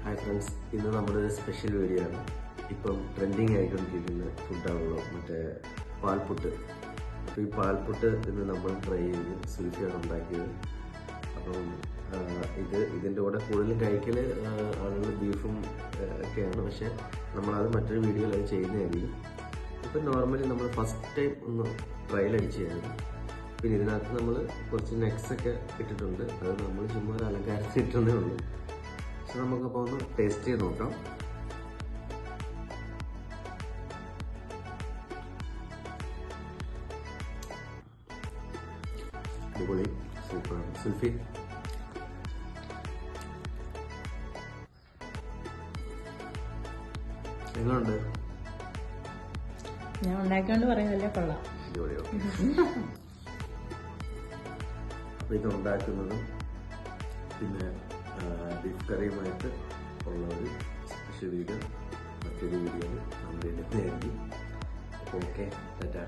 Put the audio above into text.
Hi friends, ഇന്ന് നമ്മുടെ ഒരു സ്പെഷ്യൽ വീഡിയോ ആണ്. ഇപ്പം ട്രെൻഡിങ് ആയിക്കൊണ്ടിരിക്കുന്ന ഫുഡാണല്ലോ മറ്റേ പാൽപുട്ട്. അപ്പോൾ ഈ പാൽപുട്ട് ഇന്ന് നമ്മൾ ട്രൈ ചെയ്ത് സുൽഫിയാണ് ഉണ്ടാക്കിയത്. അപ്പം ഇതിൻ്റെ കൂടെ കൂടുതലും കഴിക്കൽ ആളുകൾ ബീഫും ഒക്കെയാണ്. പക്ഷേ നമ്മളത് മറ്റൊരു വീഡിയോയിൽ അത് ചെയ്യുന്നതായിരിക്കും. ഇപ്പം നോർമലി നമ്മൾ ഫസ്റ്റ് ടൈം ഒന്ന് ട്രയൽ അടിച്ചായിരുന്നു. പിന്നെ ഇതിനകത്ത് നമ്മൾ കുറച്ച് നെക്സൊക്കെ ഇട്ടിട്ടുണ്ട്. അത് നമ്മൾ ചുമ്മാ ഒരു അലങ്കാരത്തിന് ഇട്ടതേ ഉള്ളൂ. പക്ഷെ നമുക്കപ്പോൾ ഒന്ന് ടേസ്റ്റ് ചെയ്ത് നോക്കാം. അടിപൊളി, സൂപ്പറാണ്. സുൽഫി എങ്ങനെയുണ്ട്? ഞാൻ ഉണ്ടാക്കിയോണ്ട് പറയുന്നല്ലേ, കൊള്ളാം. അടിപൊളിയോ? അപ്പോൾ ഇത് ഉണ്ടാക്കുന്നതും പിന്നെ ബീഫ് കറിയുമായിട്ട് ഉള്ള ഒരു സ്പെഷ്യൽ വീഡിയോ മറ്റൊരു വീഡിയോയിൽ നമ്മൾ ഇടുന്നതായിരിക്കും. അപ്പോൾ ഓക്കെ, ടാറ്റാ.